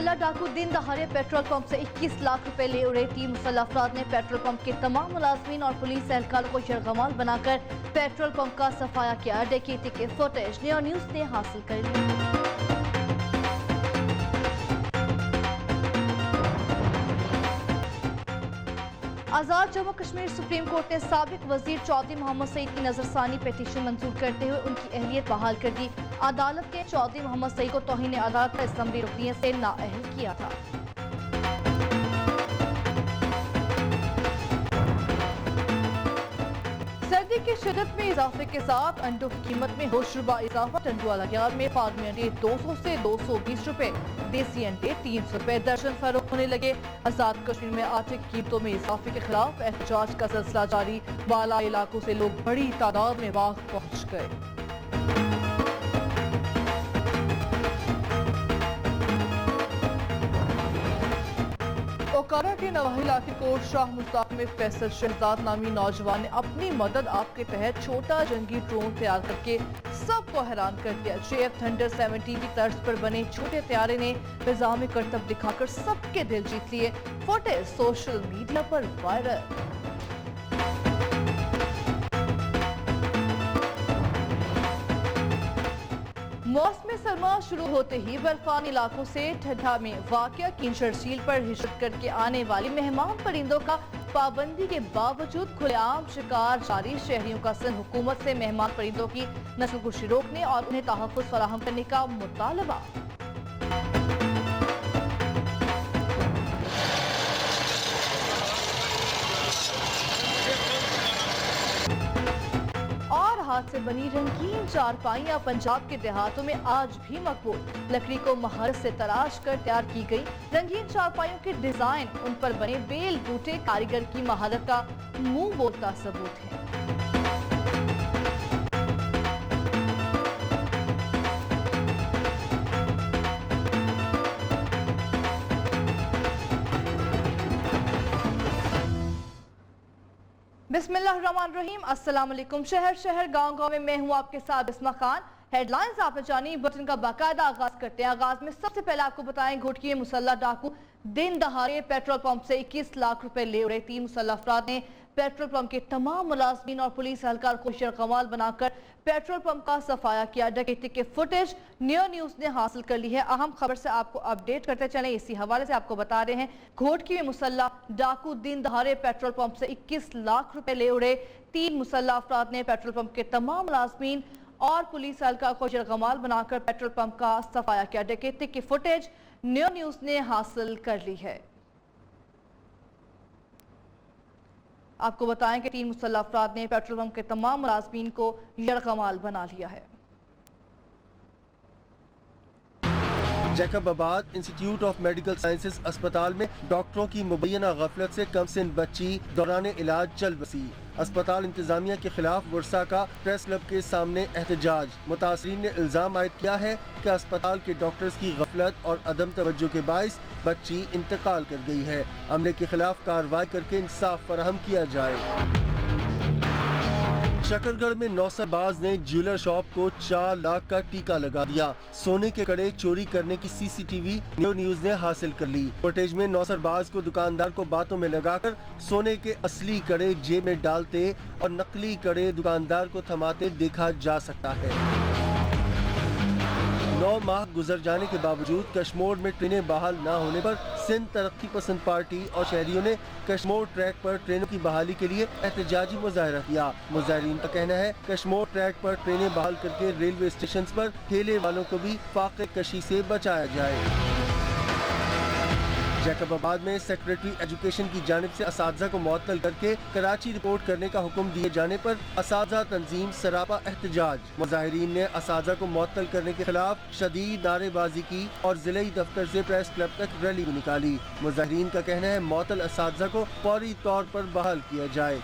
मुसल्लह डाकू दिन दहाड़े पेट्रोल पंप से 21 लाख रुपए ले उड़े। 3 मुसल्लह अफराद ने पेट्रोल पंप के तमाम मुलाजमीन और पुलिस एहलकारों को यरगमाल बनाकर पेट्रोल पंप का सफाया किया। डकैती के फुटेज न्यू न्यूज ने हासिल कर ली। आज़ाद जम्मू कश्मीर सुप्रीम कोर्ट ने साबिक वजीर चौधरी मोहम्मद सईद की नजरसानी पिटीशन मंजूर करते हुए उनकी अहलियत बहाल कर दी। अदालत ने चौधरी मोहम्मद सईद को तौहीन अदालत का असम्बली रुकनियत से नाअहल किया था। सर्दी की शिद्दत में इजाफे के साथ अंडों की कीमत में होशरुबा इजाफा। टंडुआला यार्ड में फार्मी अंडे 200 से 220 रुपए, देसी अंडे 300 रुपए दर्जन फरोख्त होने लगे। आजाद कश्मीर में आटे की कीमतों में इजाफे के खिलाफ एहतजाज का सिलसिला जारी। बाला इलाकों से लोग बड़ी तादाद में बाग पहुंच गए। ओकारा के नवाही इलाके कोट शाह मुश्ताक में फैसल शहजाद नामी नौजवान ने अपनी मदद आप के तहत छोटा जंगी ड्रोन तैयार करके सबको हैरान कर दिया। JF थंडर 70 की तर्ज पर बने छोटे तैयारे ने फिजा में करतब दिखाकर सबके दिल जीत लिए। फुटेज सोशल मीडिया पर वायरल। मौसम सरमा शुरू होते ही बर्फानी इलाकों से ठंडा में वाक़या किंचड़ झील पर हिजरत करके आने वाली मेहमान परिंदों का पाबंदी के बावजूद खुलेआम शिकार जारी। शहरियों का सिंध हुकूमत से मेहमान परिंदों की नस्लकुशी रोकने और उन्हें तहफ़्फ़ुज़ फराहम करने का मुतालबा। हाथ से बनी रंगीन चारपाइयां पंजाब के देहातों में आज भी मकबूल। लकड़ी को महारत से तराश कर तैयार की गई रंगीन चारपाइयों के डिजाइन, उन पर बने बेल बूटे कारीगर की महारत का मुंह बोलता सबूत है। बिस्मिल्लाहिर्रहमानिर्रहीम, अस्सलाम वालेकुम। शहर शहर गांव गांव में मैं हूं आपके साथ बिस्मा खान। हेडलाइंस आपने जानी, बुलेटिन का बाकायदा आगाज करते हैं। आगाज में सबसे पहले आपको बताएं, घोटकी में मुसल्लह डाकू दिन दहाड़े पेट्रोल पंप से 21 लाख रुपए ले उड़े। 3 मुसल्लह अफराद ने पेट्रोल पंप के तमाम मुलाजमीन और पुलिस एहलकार को यरगमाल बनाकर पेट्रोल पंप का सफाया किया। डकैती के फुटेज न्यू न्यूज ने हासिल कर ली है। अहम खबर से आपको अपडेट करते चले। इसी हवाले से आपको बता रहे हैं, घोटकी में मुसल्लह डाकू दिन दहाड़े पेट्रोल पंप से 21 लाख रुपए ले उड़े। 3 मुसल्लह अफराद ने पेट्रोल पंप के तमाम मुलाजमीन और पुलिस एहलकार को यरगमाल बनाकर पेट्रोल पंप का सफाया किया। डकैती की फुटेज न्यू न्यूज ने हासिल कर ली है। आपको बताएं कि 3 मुसल्लह अफराद ने पेट्रोल पंप के तमाम मुलाजमीन को यरगमाल बना लिया है। Jacobabad institute of medical sciences अस्पताल में डॉक्टरों की मुबैना गफलत से कम सिन बच्ची दौरान इलाज चल बसी। अस्पताल इंतजामिया के खिलाफ वर्षा का प्रेस क्लब के सामने एहतजाज। मुतासरीन ने इल्जाम आयद किया है कि अस्पताल के डॉक्टर्स की गफलत और अदम तवज्जो के बाइस बच्ची इंतकाल कर गई है। अमले के खिलाफ कार्रवाई करके इंसाफ फराहम किया जाए। शकरगढ़ में नौसरबाज ने ज्वेलर शॉप को 4 लाख का टीका लगा दिया। सोने के कड़े चोरी करने की CCTV न्यू न्यूज ने हासिल कर ली। फुटेज में नौसरबाज को दुकानदार को बातों में लगाकर सोने के असली कड़े जेब में डालते और नकली कड़े दुकानदार को थमाते देखा जा सकता है। 9 माह गुजर जाने के बावजूद कशमोर में ट्रेनें बहाल न होने पर सिंध तरक्की पसंद पार्टी और शहरियों ने कशमोर ट्रैक पर ट्रेनों की बहाली के लिए एहतजाजी मुजाहरा किया। मुजाहरीन का कहना है कशमोर ट्रैक पर ट्रेनें बहाल करके रेलवे स्टेशन पर ठेले वालों को भी फाके कशी से बचाया जाए। जैकबाबाद में सेक्रेटरी एजुकेशन की जानिब से असातिज़ा को मुअत्तल करके कराची रिपोर्ट करने का हुक्म दिए जाने पर असातिज़ा तंजीम सरापा एहतजाज। मुजाहिरीन ने असातिज़ा को मुअत्तल करने के खिलाफ शदीद नारेबाजी की और जिले दफ्तर से प्रेस क्लब तक रैली भी निकाली। मुजाहिरीन का कहना है मुअत्तल असातिज़ा को फौरी तौर पर बहाल किया जाए।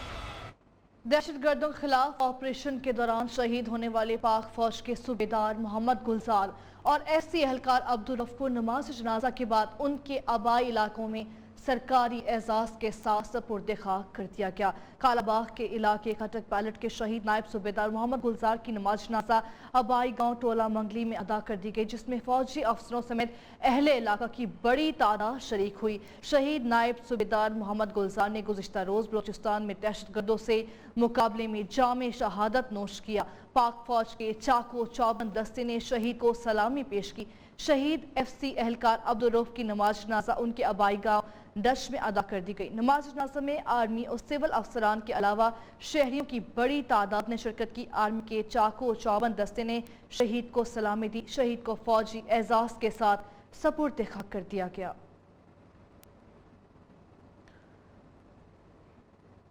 दहशतगर्दों के खिलाफ ऑपरेशन के दौरान शहीद होने वाले पाक फौज के सूबेदार मोहम्मद गुलजार और SC एहलकार अब्दुल गफूर नमाज जनाजा के बाद उनके आबाई इलाकों में सरकारी एजाज के साथ सपुर्द खाक कर दिया गया। कालाबाग के इलाके खटक पैलेट के शहीद नायब सूबेदार मोहम्मद गुलजार की नमाज जनाजा अबाई गांव टोला मंगली में अदा कर दी गई, जिसमें फौजी अफसरों समेत अहले इलाका की बड़ी तादाद शरीक हुई। शहीद नायब सूबेदार मोहम्मद गुलजार ने गुज़िश्ता रोज बलोचिस्तान में दहशतगर्दों से मुकाबले में जामे शहादत नोश किया। पाक फौज के चाको चौबंद दस्ते ने शहीद को सलामी पेश की। शहीद FC एहलकार अब्दुल रऊफ की नमाज जनाजा उनके अबाई गांव डश में अदा कर दी गई। नमाज जनाजा में आर्मी और सिविल अफसरान के अलावा शहरियों की बड़ी तादाद ने शिरकत की। आर्मी के चाको चौबंद दस्ते ने शहीद को सलामी दी। शहीद को फौजी एजाज के साथ सपुर्द खाक कर दिया गया।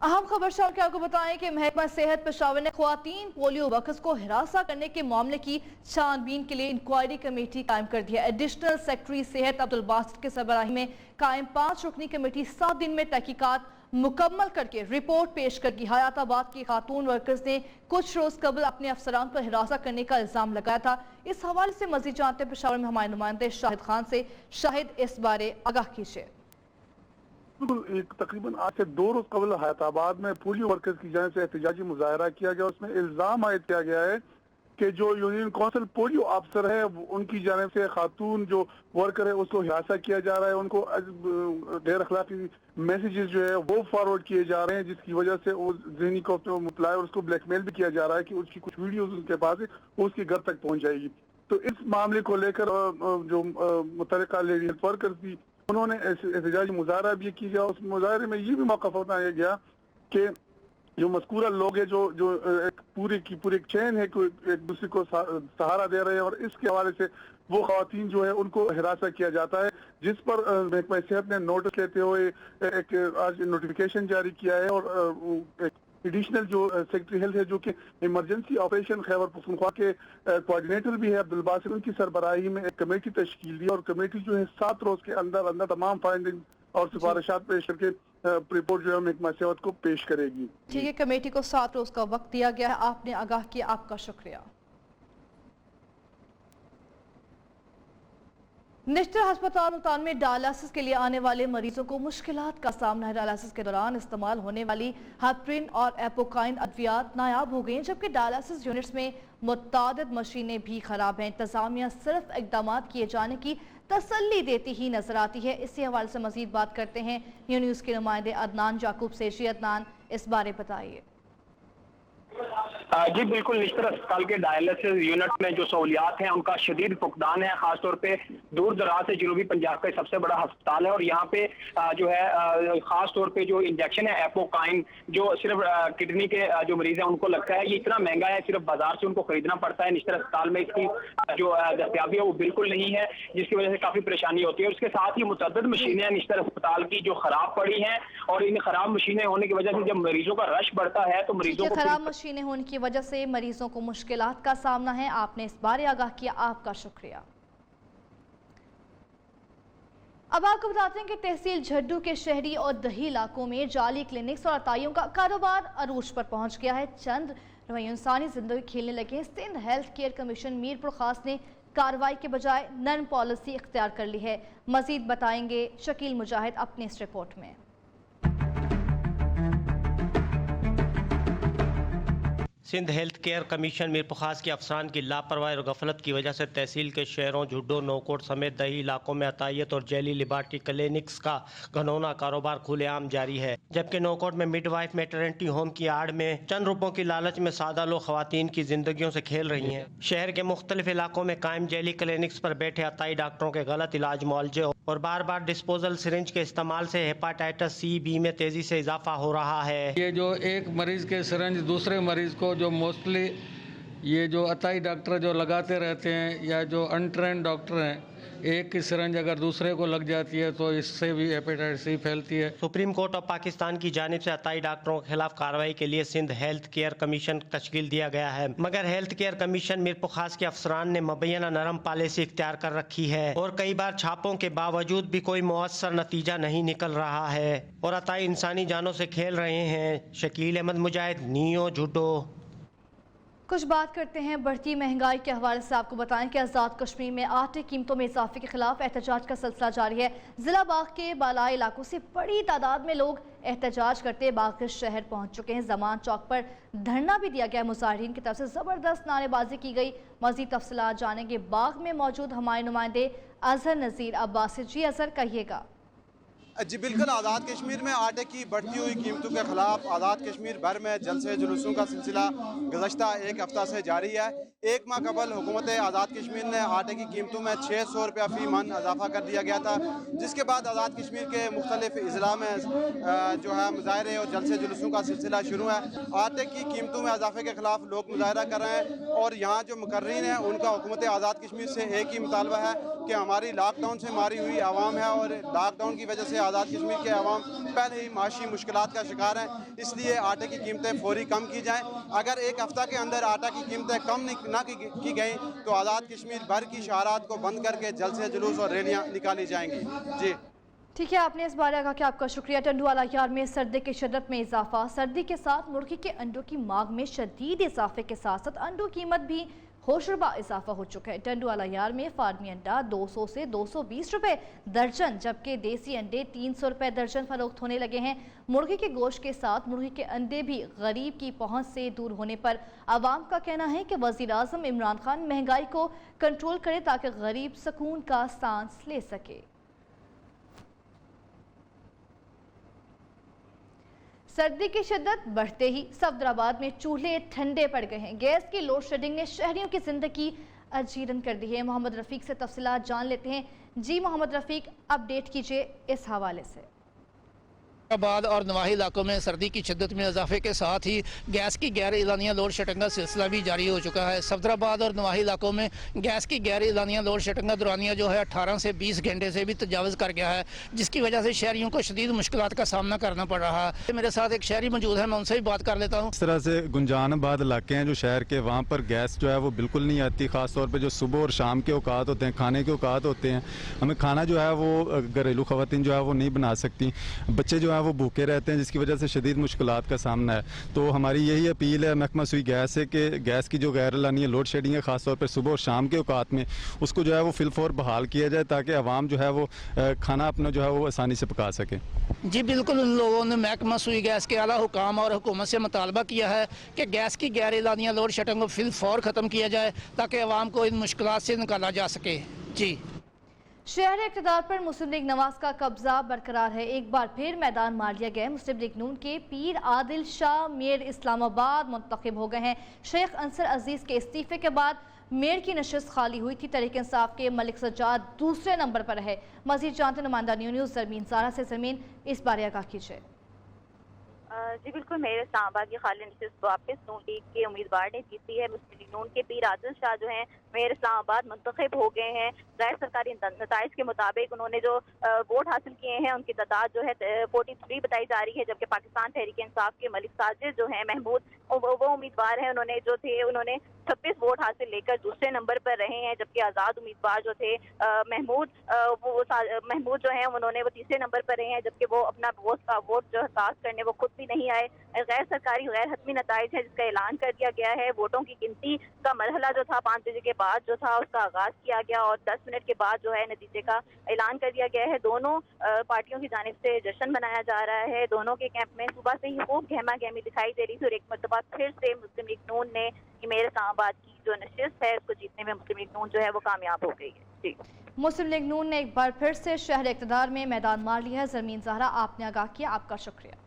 अहम खबर शाम के आपको बताएं कि महकमा सेहत पेशावर ने ख्वातीन पोलियो वर्कर्स को हिरासा करने के मामले की छानबीन के लिए इंक्वायरी कमेटी कायम कर दिया। एडिशनल सेक्रेटरी सेहत अब्दुल बासित के सरबराही में कायम 5 रुकनी कमेटी 7 दिन में तहकीकात मुकम्मल करके रिपोर्ट पेश करगी। हयाताबाद की खातून वर्कर्स ने कुछ रोज कबल अपने अफसरान पर हिरासा करने का इल्जाम लगाया था। इस हवाले से मजीद जानते पेशावर में हमारे नुमाइंदे शाहिद खान से। शाहिद, इस बारे आगाह कीजिए। एक तकरीबन आज से 2 रोज कबल हयाताबाद में पोलियो वर्कर्स की जानिब से एहतजाजी मुजाहरा किया गया। उसमें इल्जाम आयद किया गया है कि जो यूनियन काउंसिल पोलियो अफसर है उनकी जानिब से खातून जो वर्कर है उसको हिरासा किया जा रहा है, उनको गैर अखलाकी मैसेजेस जो है वो फॉरवर्ड किए जा रहे हैं, जिसकी वजह से वो ज़हनी खौफ में मुबतला है और उसको ब्लैकमेल भी किया जा रहा है कि उसकी कुछ वीडियोस उनके पास है वो उसके घर तक पहुंच जाएगी। तो इस मामले को लेकर जो मुतल्लिका लेडी हेल्थ वर्कर्स थी उन्होंने एहतजाजी मुजाहरा भी किया। उस मुजाहरे में ये भी मौक़िफ़ बताया गया कि जो मज़कूरा लोग है जो एक पूरी एक चैन है एक दूसरे को सहारा दे रहे हैं और इसके हवाले से वो ख़वातीन जो है उनको हिरासा किया जाता है, जिस पर महकमा सेहत ने नोटिस लेते हुए एक आज नोटिफिकेशन जारी किया है। और एक एडिशनल जो सेक्रेटरी हेल्थ है जो कि इमरजेंसी ऑपरेशन खैबर पख्तूनख्वा के कोऑर्डिनेटर भी है अब्दुल बासित, उनकी सरबराही में एक कमेटी तश्कील दी और कमेटी जो है 7 रोज के अंदर तमाम फाइंडिंग और सिफारिशात पेश करके रिपोर्ट जो है महकमा सेहत को पेश करेगी। ठीक है, कमेटी को 7 रोज का वक्त दिया गया है। आपने आगाह किया, आपका शुक्रिया। निश्चित अस्पताल मुल्तान में डायलिसिस के लिए आने वाले मरीजों को मुश्किलात का सामना है। डायलिसिस के दौरान इस्तेमाल होने वाली हेपरिन और एपोकाइन अद्वियात नायाब हो गई हैं, जबकि डायलिसिस यूनिट्स में मुतादिद मशीनें भी खराब हैं। इंतजामिया सिर्फ इकदाम किए जाने की तसल्ली देती ही नजर आती है। इसी हवाले से मजीद बात करते हैं न्यूज़ के नुमाइंदे अदनान याकूब से। जी अदनान, इस बारे बताइए। जी बिल्कुल, निश्चित अस्पताल के डायलिसिस यूनिट में जो सहूलियात हैं उनका शदीद फुकदान है। खासतौर पे दूर दराज से जनूबी पंजाब का सबसे बड़ा अस्पताल है और यहाँ पे जो है खासतौर पे जो इंजेक्शन है एपोकाइन जो सिर्फ किडनी के जो मरीज हैं उनको लगता है ये इतना महंगा है, सिर्फ बाजार से उनको खरीदना पड़ता है। निश्चित अस्पताल में इसकी जो दस्तयाबी है वो बिल्कुल नहीं है, जिसकी वजह से काफी परेशानी होती है। उसके साथ ही मुतअद्दिद मशीनें निश्चित अस्पताल की जो खराब पड़ी हैं और इन खराब मशीनें होने की वजह से जब मरीजों का रश बढ़ता है तो मरीजों को खराब मशीनें होने की वजह से मरीजों को मुश्किलात का सामना है। आपने इस बारे आगाह किया, आपका शुक्रिया। अब आपको बताते हैं कि तहसील झड्डू के शहरी और दही इलाकों में जाली क्लिनिक्स और अताइयों का कारोबार अरूज पर पहुंच गया है। चंद रवैयों इंसानी जिंदगी खेलने लगे। Sindh health care commission Mirpur Khas ने कार्रवाई के बजाय नर्म पॉलिसी इख्तियार कर ली है। मजीद बताएंगे शकील मुजाहिद अपनी इस रिपोर्ट में। Sindh health care commission Mirpur Khas के अफसरान की लापरवाही और गफलत की वजह से तहसील के शहरों झुड्डो, नौकोट समेत दही इलाकों में अतायत और जेली लिबार्टी क्लिनिक्स का घनौना कारोबार खुलेआम जारी है। जबकि नौकोट में मिडवाइफ मैटरनिटी होम की आड़ में चंद रुपयों की लालच में सादा लोग खवातीन की जिंदगियों से खेल रही हैं। शहर के मुख्तलिफ इलाकों में कायम जेली क्लिनिक्स पर बैठे अताई डॉक्टरों के गलत इलाज, मुआवजे और बार बार डिस्पोजल सिरिंज के इस्तेमाल से हेपाटाइटिस C-B में तेजी से इजाफा हो रहा है। ये जो एक मरीज के सिरिंज दूसरे मरीज को जो मोस्टली ये जो अताई डॉक्टर जो लगाते रहते हैं या जो अनट्रेंड डॉक्टर हैं, एक की सिरिंज अगर दूसरे को लग जाती है तो इससे भी हेपेटाइटिस C फैलती है। सुप्रीम कोर्ट ऑफ पाकिस्तान की जानिब से अताई डॉक्टरों के खिलाफ कार्रवाई के लिए सिंध हेल्थ केयर कमीशन तश्कील दिया गया है, मगर health care commission Mirpur Khas के अफसरान ने मुबैना नरम पॉलिसी इख्तियार कर रखी है और कई बार छापों के बावजूद भी कोई मुअस्सर नतीजा नहीं निकल रहा है और अताई इंसानी जानों से खेल रहे हैं। शकील अहमद मुजाहिद, नियो झुड्डो। कुछ बात करते हैं बढ़ती महंगाई के हवाले से। आपको बताएं कि आज़ाद कश्मीर में आटे कीमतों में इजाफे के खिलाफ एहतजाज का सिलसिला जारी है। जिला बाग के बालाई इलाकों से बड़ी तादाद में लोग एहतजाज करते बाग शहर पहुंच चुके हैं। जमान चौक पर धरना भी दिया गया। मुजाहिरीन की तरफ से ज़बरदस्त नारेबाजी की गई। मज़ीद तफसीलात जानेंगे बाग में मौजूद हमारे नुमाइंदे अजहर नज़ीर अब्बास से। जी अजहर, कहिएगा। जी बिल्कुल, आज़ाद कश्मीर में आटे की बढ़ती हुई कीमतों के खिलाफ आज़ाद कश्मीर भर में जलसे जुलूसों का सिलसिला गुज़श्ता एक हफ्ता से जारी है। एक माह कबल हुकूमत आज़ाद कश्मीर ने आटे की कीमतों में 600 रुपया फ़ी मन इजाफा कर दिया गया था, जिसके बाद आज़ाद कश्मीर के मुख्तलिफ अज़ला में जो है मुजाहरे और जलसे जुलूसों का सिलसिला शुरू है। आटे की कीमतों में इजाफे के खिलाफ लोग मुजाहरा कर रहे हैं और यहाँ जो मुकर्रीन हैं उनका हुकूमत आज़ाद कश्मीर से एक ही मुतालबा है कि हमारी लॉकडाउन से मारी हुई आवाम है और लॉकडाउन की वजह से आज़ाद कश्मीर के अवाम पहले ही माशी मुश्किलात का शिकार हैं, इसलिए आटे की कीमतें फौरी कम की जाएं। अगर एक हफ्ता के अंदर आटा की कीमतें कम ना की गई तो आज़ाद कश्मीर भर की शहरात को बंद करके जलसे जुलूस और रैलियाँ निकाली जाएंगी। जी ठीक है, आपने इस बारे कहा कि आपका शुक्रिया। टंडुआला यार में सर्दी की शिद्दत में इजाफा। सर्दी के साथ मुर्गी के अंडों की मांग में शदीद इजाफे के साथ साथ अंडों की कीमत भी होशरुबा इजाफा हो चुका है। टंडुआला यार में फार्मी अंडा 200 से 220 रुपए दर्जन, जबकि देसी अंडे 300 रुपए दर्जन फरोख्त होने लगे हैं। मुर्गी के गोश्त के साथ मुर्गी के अंडे भी गरीब की पहुंच से दूर होने पर आवाम का कहना है कि वज़ीर आज़म इमरान खान महंगाई को कंट्रोल करे ताकि गरीब सुकून का सांस ले सके। सर्दी की शिद्दत बढ़ते ही सफदराबाद में चूल्हे ठंडे पड़ गए हैं। गैस की लोड शेडिंग ने शहरियों की जिंदगी अजीरन कर दी है। मोहम्मद रफीक से तफसीलात जान लेते हैं। जी मोहम्मद रफीक, अपडेट कीजिए इस हवाले से। आबाद और नवाही इलाकों में सर्दी की शिद्दत में इजाफे के साथ ही गैस की गैर एलानिया लोड शेडिंग का सिलसिला भी जारी हो चुका है। सफदराबाद और नवाही इलाकों में गैस की गैर एलानिया लोड शेडिंग का दौरानिया जो है 18 से 20 घंटे से भी तजावज़ कर गया है, जिसकी वजह से शहरियों को शदीद मुश्किलात का सामना करना पड़ रहा है। मेरे साथ एक शहरी मौजूद है, मैं उनसे भी बात कर लेता हूँ। इस तरह से गुंजानाबाद इलाके हैं जो शहर के, वहाँ पर गैस जो है वो बिल्कुल नहीं आती। ख़ास तौर पर जो सुबह और शाम के औकात होते हैं, खाने के औकात होते हैं, हमें खाना जो है वो घरेलू ख़वातीन जो है वो नहीं बना सकती। बच्चे जो है वो भूखे रहते हैं, जिसकी वजह से शदीद मुश्किलात का सामना है। तो हमारी यही अपील है महकमा सुई गैस से कि गैस की जो गैर एलानिया लोड शेडिंग है ख़ासतौर पर सुबह और शाम के औकात में, उसको जो है वो फिलफौर बहाल किया जाए ताकि आवाम जो है वो खाना अपना जो है वो आसानी से पका सके। जी बिल्कुल, उन लोगों ने महकमा सुई गैस के आला हुकाम और हुकूमत से मुतालबा किया है कि गैस की गैर एलानिया लोड शेडिंग को फिलफौर ख़त्म किया जाए ताकि आवाम को इन मुश्किलात से निकाला जा सके। जी शहर इक़्तिदार पर मुस्लिम लीग नवाज का कब्जा बरकरार है। एक बार फिर मैदान मार लिया गया है। मुस्लिम लीग नून के पीर आदिल शाह मेयर इस्लामाबाद मुंतखब हो गए हैं। शेख अंसर अजीज़ के इस्तीफे के बाद मेयर की नशिस्त खाली हुई थी। तहरीक इंसाफ के मलिक सज्जाद दूसरे नंबर पर है। मजीद जानते नुमाइंदा न्यूज़ ज़रमीन ज़ारा से। ज़मीन, इस बारे आगाह कीजिए। जी बिल्कुल, मेरे इस्लामाबाद की खाली नशिस्त वापस नून लीग के उम्मीदवार ने जीती है। मुस्लिम लीग नून के पीर आदिल शाह जो हैं मेयर इस्लामाबाद मुंतखब हो गए हैं। गैर सरकारी नताइज के मुताबिक उन्होंने जो वोट हासिल किए हैं उनकी तादाद जो है 43 बताई जा रही है, जबकि पाकिस्तान तहरीक इंसाफ के मलिक साजिद जो है महमूद वो उम्मीदवार हैं, उन्होंने 26 वोट हासिल लेकर दूसरे नंबर पर रहे हैं, जबकि आज़ाद उम्मीदवार जो थे महमूद जो है उन्होंने वो तीसरे नंबर पर रहे हैं, जबकि वो अपना वोट जो कास्ट करने वो खुद भी नहीं आए। गैर सरकारी गैर हतमी नताइज है जिसका ऐलान कर दिया गया है। वोटों की गिनती का मरहला जो था 5 बजे के बाद जो था उसका आगाज किया गया और 10 मिनट के बाद जो है नतीजे का ऐलान कर दिया गया है। दोनों पार्टियों की जानिब से जश्न मनाया जा रहा है। दोनों के कैंप में सुबह से ही खूब गहमा गहमी दिखाई दे रही थी और एक मरतबा फिर से मुस्लिम लीग नून ने मेयर इस्लामाबाद की जो नशिस्त है उसको जीतने में मुस्लिम लीग नून जो है वो कामयाब हो गई है। जी, मुस्लिम लीग नून ने एक बार फिर से शहर इक़्तिदार में मैदान मार लिया है। ज़रमीन ज़हरा, आपने आगाह किया, आपका शुक्रिया।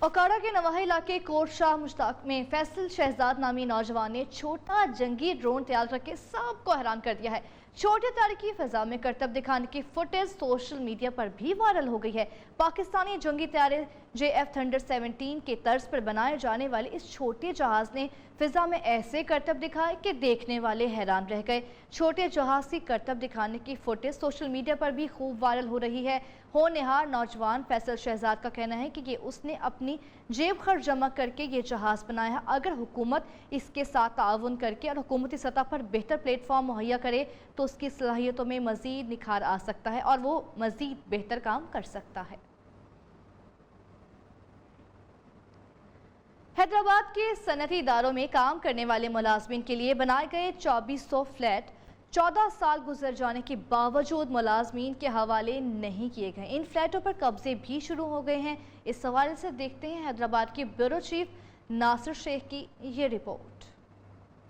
ओकाड़ा के नवाही इलाके कोट शाह मुश्ताक में फैसल शहजाद नामी नौजवान ने छोटा जंगी ड्रोन तैयार करके सबको हैरान कर दिया है। छोटे तारीखी फिजा में करतब दिखाने की फुटेज सोशल मीडिया पर भी वायरल हो गई है। पाकिस्तानी जंगी तैयारे JF थंडर 17 के तर्ज पर बनाए जाने वाले इस छोटे जहाज ने फिजा में ऐसे करतब दिखाए कि देखने वाले हैरान रह गए। छोटे जहाज की करतब दिखाने की फुटेज सोशल मीडिया पर भी खूब वायरल हो रही है। होनहार नौजवान फैसल शहजाद का कहना है कि ये उसने अपनी जेब खर्च जमा करके ये जहाज़ बनाया है। अगर हुकूमत इसके साथ ताउन करके और हुकूमती सतह पर बेहतर प्लेटफॉर्म मुहैया करे तो उसकी सलाहियतों में मज़ीद निखार आ सकता है और वो मज़ीद बेहतर काम कर सकता है। हैदराबाद के सनती इदारों में काम करने वाले मुलाजमीन के लिए बनाए गए 2400 फ्लैट 14 साल गुजर जाने के बावजूद मुलाजमीन के हवाले नहीं किए गए। इन फ्लैटों पर कब्जे भी शुरू हो गए हैं। इस हवाले से देखते हैं हैदराबाद के ब्यूरो चीफ नासिर शेख की ये रिपोर्ट।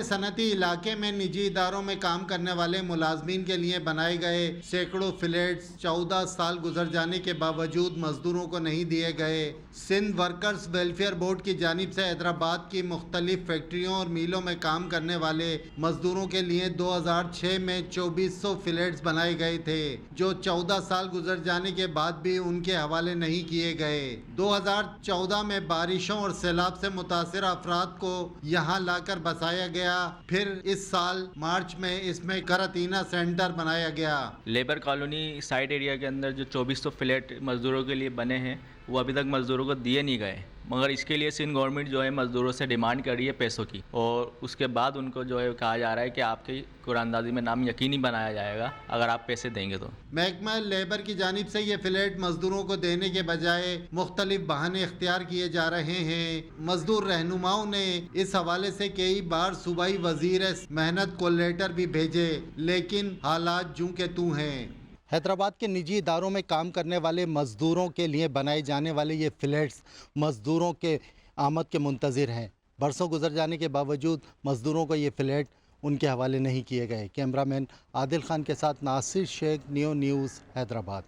सनती इलाके में निजी इदारों में काम करने वाले मुलाजमीन के लिए बनाए गए सैकड़ों फ्लैट्स 14 साल गुजर जाने के बावजूद मजदूरों को नहीं दिए गए। सिंध वर्कर्स वेलफेयर बोर्ड की जानिब से हैदराबाद की मुख्तलिफ फैक्ट्रियों और मिलों में काम करने वाले मजदूरों के लिए 2006 में 2400 फ्लैट्स बनाए गए थे, जो 14 साल गुजर जाने के बाद भी उनके हवाले नहीं किए गए। 2014 में बारिशों और सैलाब से मुतासिर अफराद को यहाँ लाकर बसाया गया। फिर इस साल मार्च में इसमें करतीना सेंटर बनाया गया। लेबर कॉलोनी साइट एरिया के अंदर जो 2400 फ्लैट मजदूरों के लिए बने हैं वो अभी तक मजदूरों को दिए नहीं गए, मगर इसके लिए सिंध गवर्नमेंट जो है मजदूरों से डिमांड कर रही है पैसों की, और उसके बाद उनको जो है कहा जा रहा है कि आपकी कुरानदाजी में नाम यकीनी बनाया जाएगा अगर आप पैसे देंगे तो। महकमा लेबर की जानिब से ये फ्लैट मजदूरों को देने के बजाय मुख्तलिफ बहाने इख्तियार किए जा रहे हैं। मजदूर रहनुमाओं ने इस हवाले से कई बार सूबाई वजीर मेहनत को लेटर भी भेजे, लेकिन हालात जूं के तू हैं। हैदराबाद के निजी इदारों में काम करने वाले मजदूरों के लिए बनाए जाने वाले ये फ्लैट्स मजदूरों के आमद के मुंतज़िर हैं। बरसों गुजर जाने के बावजूद मजदूरों को ये फ्लैट उनके हवाले नहीं किए गए। कैमरामैन आदिल खान के साथ नासिर शेख, नियो न्यूज़, हैदराबाद।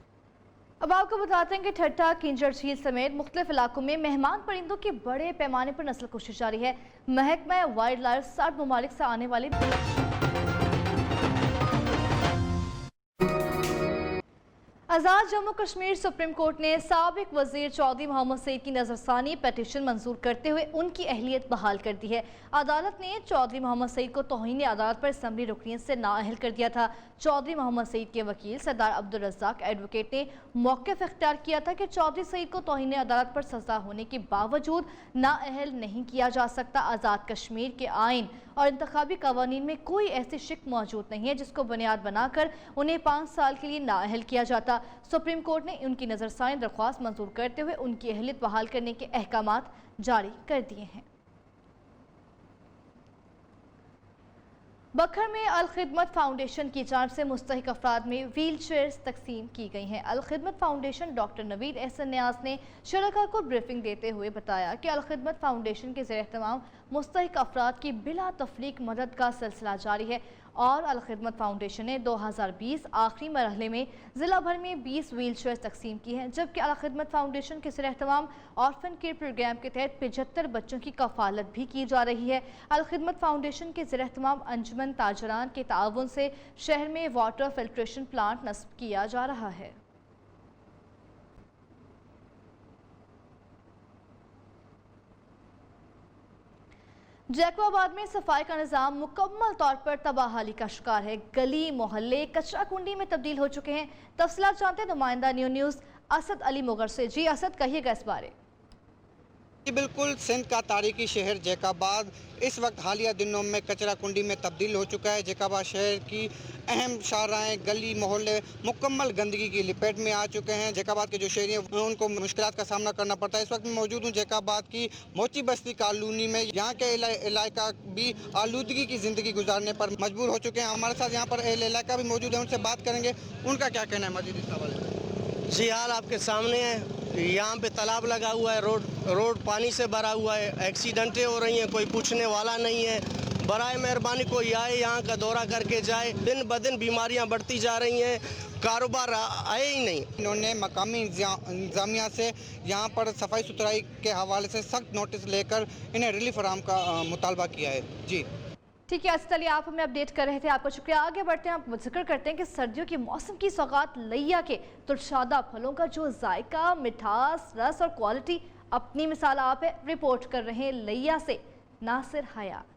अब आपको बताते हैं कि ठट्टा, किंजर झील समेत मुख्तलिफ इलाकों में मेहमान परिंदों की बड़े पैमाने पर नस्ल कुशी जारी है। महकमा वाइल्ड लाइफ 60 ममालिक से आने वाले आज़ाद जम्मू कश्मीर सुप्रीम कोर्ट ने साबिक वजीर चौधरी मोहम्मद सईद की नजरसानी पटिशन मंजूर करते हुए उनकी अहलियत बहाल कर दी है। अदालत ने चौधरी मोहम्मद सईद को तौहीन अदालत पर असम्बली रुकनियत से नाअहल कर दिया था। चौधरी मोहम्मद सईद के वकील सरदार अब्दुल रज़ाक एडवोकेट ने मौक़िफ़ इख्तियार किया था कि चौधरी सईद को तौहीन अदालत पर सज़ा होने के बावजूद नाअहल नहीं किया जा सकता। आज़ाद कश्मीर के आइन और इंतखाबी कवानीन में कोई ऐसी शिक मौजूद नहीं है जिसको बुनियाद बनाकर उन्हें 5 साल के लिए नाअहल किया जाता। सुप्रीम कोर्ट ने उनकी नजरसानी दरख्वास्त मंजूर करते हुए उनकी अहलियत बहाल करने के अहकामात जारी कर दिए हैं। बखर में अल खिदमत फाउंडेशन की जानिब से मुस्तहिक अफराद में व्हील चेयर्स तकसीम की गई हैं। अल खिदमत फाउंडेशन डॉक्टर नवीद एहसन न्याज ने शुरका को ब्रीफिंग देते हुए बताया कि अल खिदमत फाउंडेशन के ज़रिए तमाम मुस्तहिक अफराद की बिला तफरीक मदद का सिलसिला जारी है और अल खिदमत फाउंडेशन ने 2020 आखिरी मरहले में ज़िला भर में 20 व्हील चेयर तकसीम की हैं, जबकि अल खिदमत फाउंडेशन के ज़रिए तमाम ऑर्फन केयर प्रोग्राम के तहत 75 बच्चों की कफ़ालत भी की जा रही है। अल खिदमत फाउंडेशन के ज़रिए तमाम अंजुमन ताजरान के ताउन से शहर में वाटर फिल्ट्रेशन प्लांट नस्ब किया जा रहा है। जैकोबाद में सफाई का निज़ाम मुकम्मल तौर पर तबाहाली का शिकार है। गली मोहल्ले कचरा कुंडी में तब्दील हो चुके हैं। तफसीलात जानते हैं नुमाइंदा न्यू न्यूज़ असद अली मुगर से। जी असद, कहिएगा इस बारे। जी बिल्कुल, सिंध का तारीखी शहर जैकाबाद इस वक्त हालिया दिनों में कचरा कुंडी में तब्दील हो चुका है। जैकाबाद शहर की अहम शाहराहें, गली मोहल्ले मुकम्मल गंदगी की लपेट में आ चुके हैं। जैकाबाद के जो शहरी हैं उनको मुश्किलात का सामना करना पड़ता है। इस वक्त मैं मौजूद हूँ जैकाबाद की मोची बस्ती कॉलोनी में। यहाँ के इलाका भी आलूदगी की ज़िंदगी गुजारने पर मजबूर हो चुके हैं। हमारे साथ यहाँ पर इलाका भी मौजूद है, उनसे बात करेंगे, उनका क्या कहना है मजीद इस हवाले से। जी हाल आपके सामने है। यहाँ पे तालाब लगा हुआ है, रोड पानी से भरा हुआ है, एक्सीडेंटें हो रही हैं, कोई पूछने वाला नहीं है। बराए मेहरबानी कोई आए यहाँ का दौरा करके जाए। दिन ब दिन बीमारियाँ बढ़ती जा रही हैं, कारोबार आए ही नहीं। इन्होंने मकामी इंतजामिया से यहाँ पर सफाई सुथराई के हवाले से सख्त नोटिस लेकर इन्हें रिलीफ फराहम का मुतालबा किया है। जी ठीक है, चलिए आप हमें अपडेट कर रहे थे, आपका शुक्रिया। आगे बढ़ते हैं, आप जिक्र करते हैं कि सर्दियों के मौसम की सौगात लैया के तुरशादा फलों का जो जायका, मिठास, रस और क्वालिटी अपनी मिसाल आप है। रिपोर्ट कर रहे हैं लैया से नासिर हयात।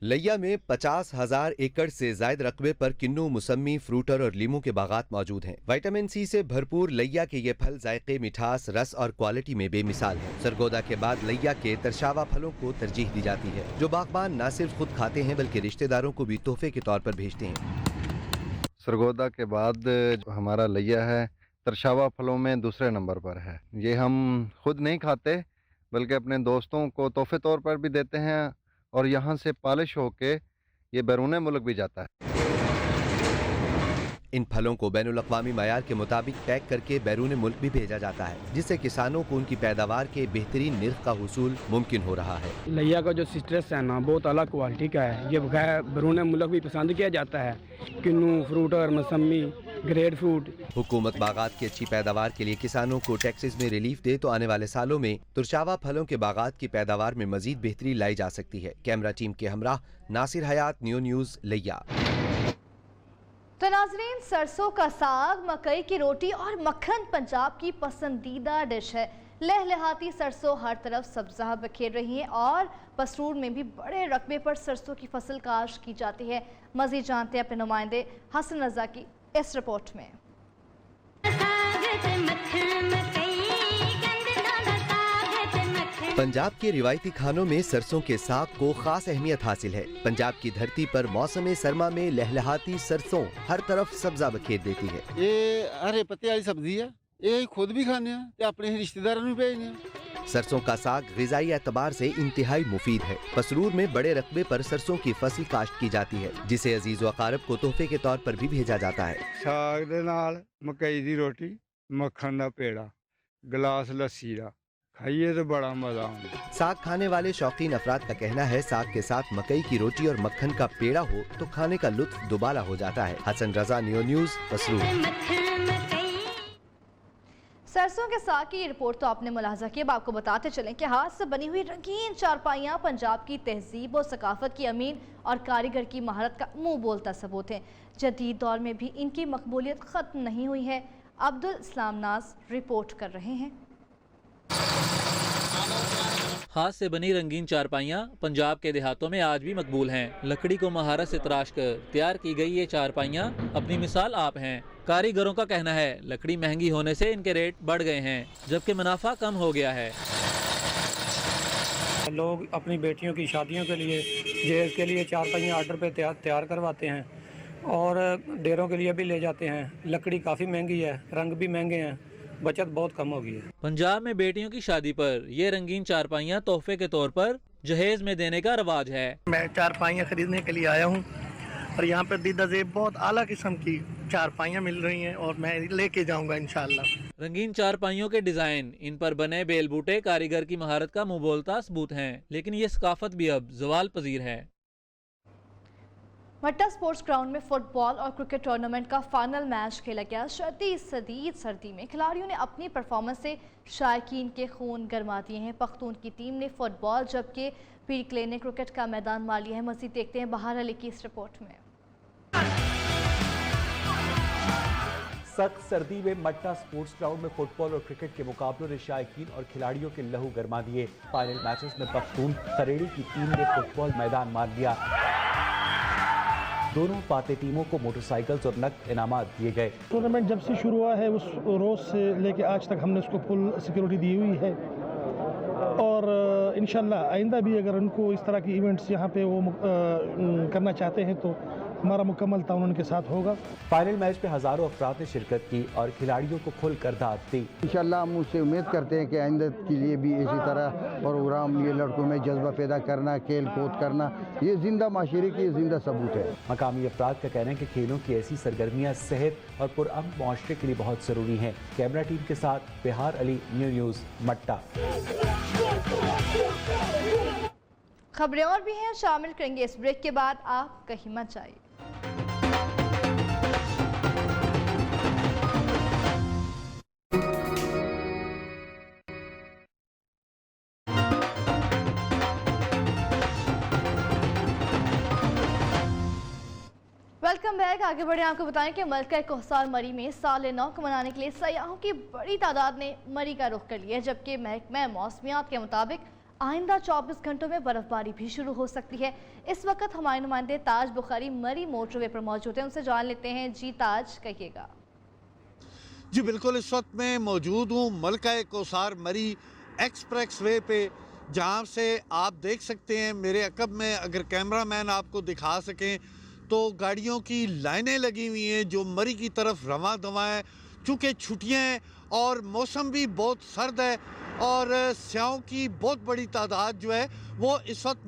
लैया में 50,000 एकड़ से जायद रकबे पर किन्नू, मुसम्मी, फ्रूटर और लीमू के बागात मौजूद हैं। विटामिन सी से भरपूर लैया के ये फल जायके, मिठास, रस और क्वालिटी में बेमिसाल है। सरगोदा के बाद लैया के तरशावा फलों को तरजीह दी जाती है, जो बागबान न सिर्फ खुद खाते हैं बल्कि रिश्तेदारों को भी तोहफे के तौर पर भेजते हैं। सरगोदा के बाद हमारा लैया है तरशावा फलों में दूसरे नंबर पर है। ये हम खुद नहीं खाते बल्कि अपने दोस्तों को तोहफे तौर पर भी देते हैं और यहाँ से पॉलिश होके ये बैरून मुल्क भी जाता है। इन फलों को बैनुल अक़वामी मयार के मुताबिक पैक करके बैरून मुल्क भी भेजा जाता है, जिससे किसानों को उनकी पैदावार के बेहतरीन निर्ख का हुसूल मुमकिन हो रहा है। लिया का जो सिट्रस है ना बहुत अलग क्वालिटी का है। ये बैरून मुल्क भी पसंद किया जाता है। किन्नू, फ्रूट और मौसमी, ग्रेड फ्रूट। हुकूमत बागात की अच्छी पैदावार के लिए किसानों को टैक्सेस में रिलीफ दे तो आने वाले सालों में तुरशावा फलों के बागात की पैदावार में मजीद बेहतरी लाई जा सकती है। कैमरा टीम के हमराह नासिर हयात, न्यू न्यूज़, लिया। तो नाज़रीन, सरसों का साग, मकई की रोटी और मक्खन पंजाब की पसंदीदा डिश है। लहलहाती सरसों हर तरफ सब्ज़ा बिखेर रही है और पसरूर में भी बड़े रकबे पर सरसों की फसल काश्त की जाती है। मज़ीद जानते हैं अपने नुमाइंदे हसन रजा की इस रिपोर्ट में। पंजाब के रिवायती खानों में सरसों के साग को खास अहमियत हासिल है। पंजाब की धरती पर मौसम सरमा में लहलहाती सरसों हर तरफ सब्जा बखेर देती है। ये हरे पत्ते वाली सब्जी है, ये खुद भी खाने हैं, अपने रिश्तेदारों में भेजने हैं। सरसों का साग ग़िज़ाई एतबार से इंतहाई मुफीद है। पसरूर में बड़े रकबे पर सरसों की फसल काश्त की जाती है, जिसे अजीज व अकारब को तोहफे के तौर पर भी भेजा जाता है। साग दे नाल मकई दी रोटी, मक्खन दा पेड़ा, गिलास लस्सी दा खाइए तो बड़ा मजा आता। साग खाने वाले शौकीन अफराद का कहना है साग के साथ मकई की रोटी और मक्खन का पेड़ा हो तो खाने का लुत्फ दुबारा हो जाता है। Hasan Raza, new news, Pasrur. सरसों के साग की ये रिपोर्ट तो आपने मुलाहजा की। अब आपको बताते चलें कि हाथ से बनी हुई रंगीन चारपाइयाँ पंजाब की तहजीब और सकाफत की अमीन और कारीगर की महारत का मुंह बोलता सबूत है। जदीद दौर में भी इनकी मकबूलियत ख़त्म नहीं हुई है। अब्दुल इस्लाम नाज रिपोर्ट कर रहे हैं। हाथ से बनी रंगीन चारपाइयाँ पंजाब के देहातों में आज भी मकबूल हैं। लकड़ी को महारत से तराश कर तैयार की गई ये चारपाइयाँ अपनी मिसाल आप हैं। कारीगरों का कहना है लकड़ी महंगी होने से इनके रेट बढ़ गए हैं, जबकि मुनाफा कम हो गया है। लोग अपनी बेटियों की शादियों के लिए, जहेज के लिए चारपाइयाँ आर्डर पे तैयार करवाते हैं और डेरों के लिए भी ले जाते हैं। लकड़ी काफ़ी महंगी है, रंग भी महंगे हैं, बचत बहुत कम हो गई है। पंजाब में बेटियों की शादी पर ये रंगीन चारपाइयाँ तोहफे के तौर पर जहेज में देने का रवाज है। मैं चारपाइयाँ खरीदने के लिए आया हूँ और यहाँ पर दीदाज़ेब बहुत आला किस्म की चारपाइयाँ मिल रही हैं और मैं लेके जाऊँगा इंशाल्लाह। रंगीन चारपाइयों के डिजाइन, इन पर बने बेल बूटे कारीगर की महारत का मुंह बोलता सबूत हैं, लेकिन ये सकाफत भी अब ज़वाल पजीर है। मट्टा स्पोर्ट्स ग्राउंड में फुटबॉल और क्रिकेट टूर्नामेंट का फाइनल मैच खेला गया। शदीद सर्दी में खिलाड़ियों ने अपनी परफॉर्मेंस से शायकीन के खून गरमा दिए हैं। पख्तून की टीम ने फुटबॉल जबकि पीर क्ले ने क्रिकेट का मैदान मार लिया है। मज़ीद देखते हैं बहार अली की इस रिपोर्ट में। सख्त सर्दी में मट्टा स्पोर्ट्स ग्राउंड में फुटबॉल और क्रिकेट के मुकाबलों ने शायकीन और खिलाड़ियों के लहू गरमा दिए। फाइनल मैचेस में पख्तून खरेड़ी की टीम ने फुटबॉल मैदान मार दिया। दोनों फाते टीमों को मोटरसाइकिल्स और नकद इनामात दिए गए। टूर्नामेंट जब से शुरू हुआ है उस रोज़ से लेके आज तक हमने उसको फुल सिक्योरिटी दी हुई है और इंशाल्लाह आइंदा भी अगर उनको इस तरह की इवेंट्स यहाँ पे वो करना चाहते हैं तो हमारा मुकम्मल ताउन उनके साथ होगा। फाइनल मैच में हज़ारों अफराद ने शिरकत की और खिलाड़ियों को खुलकर दाद दी। इंशाल्लाह हम उससे उम्मीद करते हैं कि आइंदा के लिए भी इसी तरह प्रोग्राम, ये लड़कों में जज्बा पैदा करना, खेल कूद करना, ये जिंदा माशरे की जिंदा सबूत है। मकामी अफराद का कहना है कि खेलों की ऐसी सरगर्मियाँ सेहत और पुरअमन माशरे के लिए बहुत ज़रूरी हैं। कैमरा टीम के साथ बिहार अली, न्यू न्यूज़, मट्टा। खबरें और भी हैं, शामिल करेंगे इस ब्रेक के बाद। आप कहीं मत जाइए। Welcome back. आगे बढ़े, आपको बताएं कि मलका कोहसार मरी में साल नौ को मनाने के लिए सयाहों की बड़ी तादाद ने मरी का रुख कर लिया है, जबकि महकमा मौसमियात के मुताबिक आइंदा 24 घंटों में बर्फबारी भी शुरू हो सकती है। इस वक्त हमारे नुमाइंदे ताज बुखारी मरी मोटरवे पर मौजूद हैं, उनसे जान लेते हैं। जी ताज, कहिएगा। जी बिल्कुल, इस वक्त मैं मौजूद हूँ मलका कोहसार मरी एक्सप्रेस वे पे, जहाँ से आप देख सकते हैं मेरे अकब में, अगर कैमरामैन आपको दिखा सकें तो गाड़ियों की लाइनें लगी हुई हैं जो मरी की तरफ रवां दवा हैं। चूँकि छुट्टियाँ हैं और मौसम भी बहुत सर्द है और स्याहों की बहुत बड़ी तादाद जो है वो इस वक्त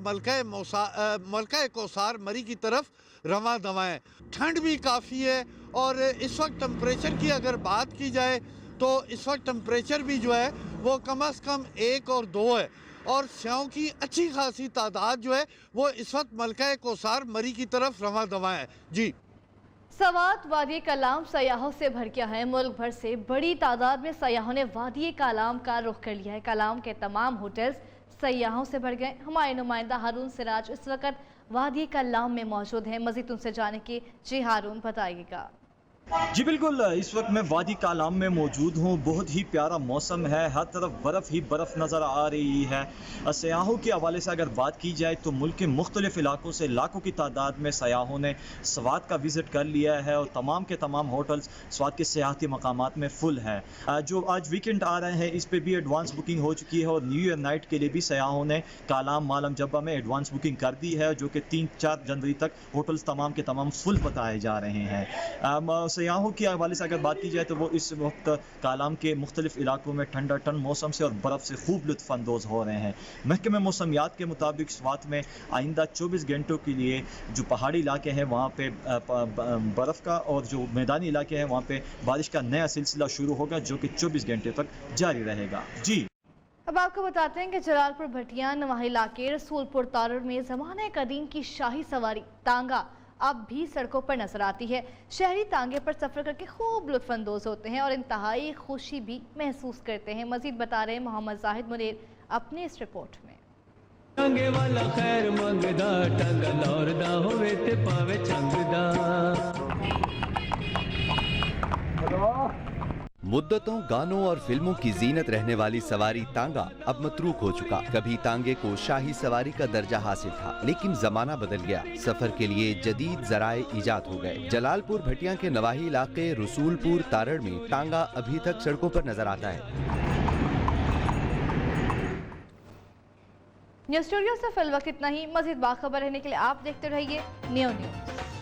मलका कौसार मरी की तरफ रवां दवा है। ठंड भी काफ़ी है और इस वक्त टेम्परेचर की अगर बात की जाए तो इस वक्त टेम्परेचर भी जो है वो कम से कम 1 और 2 है और स्याहों की अच्छी खासी तादाद जो है वो इस वक्त मलका कौसार मरी की तरफ रवां दवा है। जी, सवात वादी कलाम सयाहों से भर गया है। मुल्क भर से बड़ी तादाद में सयाहों ने वादी कलाम का रुख कर लिया है। कलाम के तमाम होटल्स सयाहों से भर गए। हमारे नुमाइंदा हारून सिराज इस वक्त वादी कलाम में मौजूद हैं। मजीद उनसे जाने की जी हारून बताइएगा। जी बिल्कुल, इस वक्त मैं वादी कालाम में मौजूद हूँ। बहुत ही प्यारा मौसम है, हर तरफ बर्फ़ ही बर्फ़ नज़र आ रही है। सयाहों के हवाले से अगर बात की जाए तो मुल्क के मुख्तलिफ़ इलाकों से लाखों की तादाद में सयाहों ने स्वात का विज़िट कर लिया है और तमाम के तमाम होटल्स स्वात के सियाहती मकामात में फुल है। जो आज वीकेंड आ रहे हैं इस पर भी एडवांस बुकिंग हो चुकी है और न्यू ईयर नाइट के लिए भी सयाहों ने कालाम मालम जब्बा में एडवांस बुकिंग कर दी है, जो कि 3-4 जनवरी तक होटल्स तमाम के तमाम फुल बताए जा रहे हैं। सयाहों के हवाले से अगर बात की जाए तो वो इस वक्त कालाम के मुख्तलिफ इलाकों में ठंडा ठंड मौसम से और बर्फ़ से खूब लुत्फ़ अंदोज हो रहे हैं। महकमे मौसमियात के मुताबिक स्वात में आइंदा 24 घंटों के लिए जो पहाड़ी इलाके हैं वहाँ पे बर्फ़ का और जो मैदानी इलाके हैं वहाँ पे बारिश का नया सिलसिला शुरू होगा, जो कि 24 घंटे तक जारी रहेगा। जी, अब आपको बताते हैं कि जलालपुर भटिया नवाही इलाके रसूलपुर तारड़ में ज़माने कदीम की शाही सवारी तांगा अब भी सड़कों पर नजर आती है। शहरी तांगे पर सफर करके खूब लुत्फ अंदोज होते हैं और इंतहाई खुशी भी महसूस करते हैं। मजीद बता रहे हैं मोहम्मद जाहिद मुनीर अपनी इस रिपोर्ट में। टांगे वाला खैर मंगदा टांगा लौरदा होवे ते पावे चंगदा। मुद्दतों गानों और फिल्मों की जीनत रहने वाली सवारी तांगा अब मतरूक हो चुका। कभी तांगे को शाही सवारी का दर्जा हासिल था, लेकिन जमाना बदल गया। सफर के लिए जदीद जराए इजाद हो गए। जलालपुर भटिया के नवाही इलाके रसूलपुर तारड़ में तांगा अभी तक सड़कों पर नजर आता है। न्यूज़ स्टूडियो से फिल वक्त इतना ही। मजीद बाखबर रहने के लिए आप देखते रहिए न्यू न्यूज़।